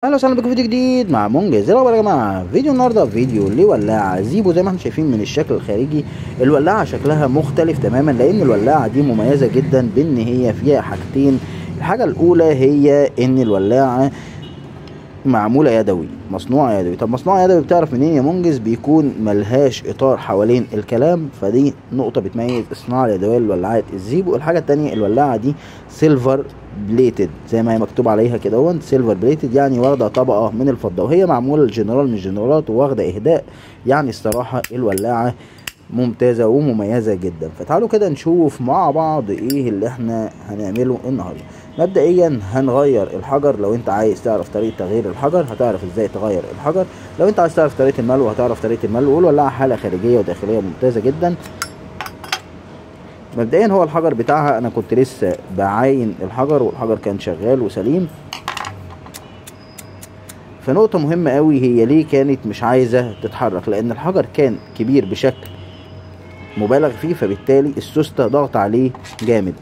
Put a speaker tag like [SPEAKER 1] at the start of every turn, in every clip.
[SPEAKER 1] اهلا وسهلا بكم في فيديو جديد مع منجز. ايه الاخبار يا جماعه؟ فيديو النهارده فيديو لولاعه زيبو. زي ما احنا شايفين من الشكل الخارجي الولاعه شكلها مختلف تماما، لان الولاعه دي مميزه جدا بان هي فيها حاجتين. الحاجه الاولى هي ان الولاعه معموله يدوي، مصنوعه يدوي. طب مصنوعه يدوي بتعرف منين يا منجز؟ بيكون ملهاش اطار حوالين الكلام، فدي نقطه بتميز الصناعه اليدويه للولاعات الزيبو. الحاجه التانية الولاعه دي سيلفر بليتد، زي ما هي مكتوب عليها كده سيلفر بليتد، يعني واخده طبقه من الفضه، وهي معموله للجنرال من الجنرالات وواخده اهداء. يعني الصراحه الولاعه ممتازه ومميزه جدا. فتعالوا كده نشوف مع بعض ايه اللي احنا هنعمله النهارده. مبدئيا هنغير الحجر. لو انت عايز تعرف طريقه تغيير الحجر هتعرف ازاي تغير الحجر. لو انت عايز تعرف طريقه الملو هتعرف طريقه الملو. والولاعه حاله خارجيه وداخليه ممتازه جدا. مبدئيا هو الحجر بتاعها انا كنت لسه بعاين الحجر، والحجر كان شغال وسليم. فنقطه مهمه قوي هي ليه كانت مش عايزه تتحرك، لان الحجر كان كبير بشكل مبالغ فيه، فبالتالي السوسته ضغط عليه جامد.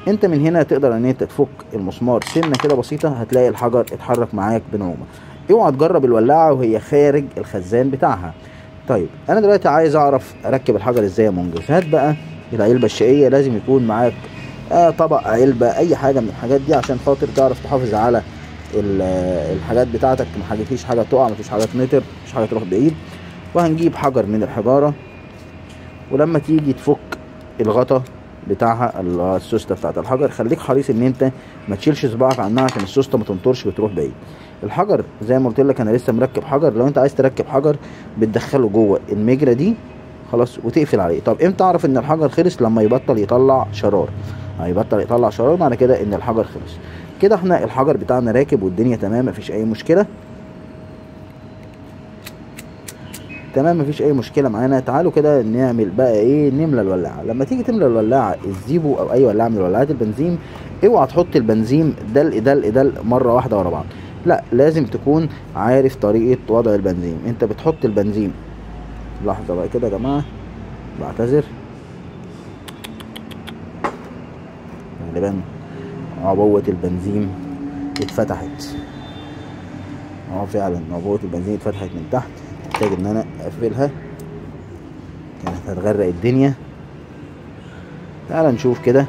[SPEAKER 1] انت من هنا تقدر ان انت تفك المسمار سنه كده بسيطه، هتلاقي الحجر اتحرك معاك بنعومه. اوعى تجرب الولاعه وهي خارج الخزان بتاعها. طيب انا دلوقتي عايز اعرف اركب الحجر ازاي يا منجز. هات بقى العلبه الشقيه، لازم يكون معاك طبق، علبه، اي حاجه من الحاجات دي عشان خاطر تعرف تحافظ على الحاجات بتاعتك، مفيش حاجه تقع، مفيش حاجه تنطر، مفيش حاجه تروح بعيد. وهنجيب حجر من الحجاره، ولما تيجي تفك الغطا بتاعها السوسته بتاعت الحجر خليك حريص ان انت ما تشيلش صباعك عنها عشان السوسته ما تنطرش وتروح بعيد. الحجر زي ما قلت لك انا لسه مركب حجر. لو انت عايز تركب حجر بتدخله جوه المجرى دي خلاص وتقفل عليه. طب امتى اعرف ان الحجر خلص؟ لما يبطل يطلع شرار. هيبطل يطلع شرار معنى كده ان الحجر خلص. كده احنا الحجر بتاعنا راكب والدنيا تمام، مفيش اي مشكله. تمام، مفيش اي مشكله معانا. تعالوا كده نعمل بقى ايه، نملى الولاعه. لما تيجي تملى الولاعه الزيبو او اي ولاعه من ولاعات البنزين، اوعى تحط البنزين دل مره واحده ورا بعض. لا، لازم تكون عارف طريقه وضع البنزين. انت بتحط البنزين، لحظه بقى كده يا جماعه، بعتذر، غالبا عبوه البنزين اتفتحت. فعلا عبوه البنزين اتفتحت من تحت، محتاج ان انا اقفلها، كانت هتغرق الدنيا. تعال نشوف كده.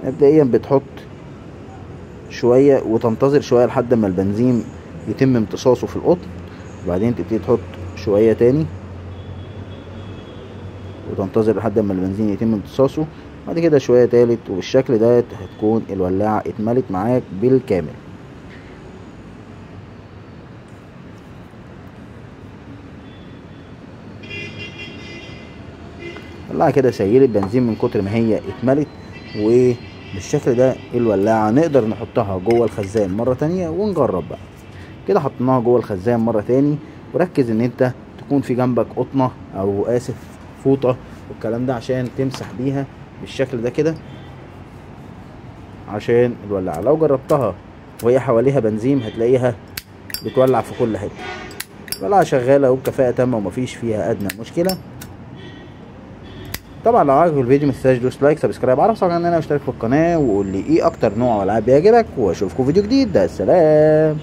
[SPEAKER 1] مبدئيا بتحط شويه وتنتظر شويه لحد ما البنزين يتم امتصاصه في القطن، وبعدين تبتدي تحط شويه تاني وتنتظر لحد ما البنزين يتم امتصاصه، بعد كده شويه تالت، وبالشكل ده هتكون الولاعه اتملت معاك بالكامل. طلعها كده سيلت بنزين من كتر ما هي اتملت، وبالشكل ده الولاعه نقدر نحطها جوه الخزان مره تانية ونجرب بقى. كده حطيناها جوه الخزان مره تاني، وركز ان انت تكون في جنبك قطنه او فوطه والكلام ده عشان تمسح بيها بالشكل ده كده عشان الولاعه. لو جربتها وهي حواليها بنزين هتلاقيها بتولع في كل حته. الولاعه شغاله وبكفاءه تامه ومفيش فيها ادنى مشكله. طبعا لو عجبك الفيديو متنساش دوس لايك، سبسكرايب، عرف صح ان انا اشترك في القناه، وقول لي ايه اكتر نوع العاب بيعجبك، واشوفكم فيديو جديد. ده السلام.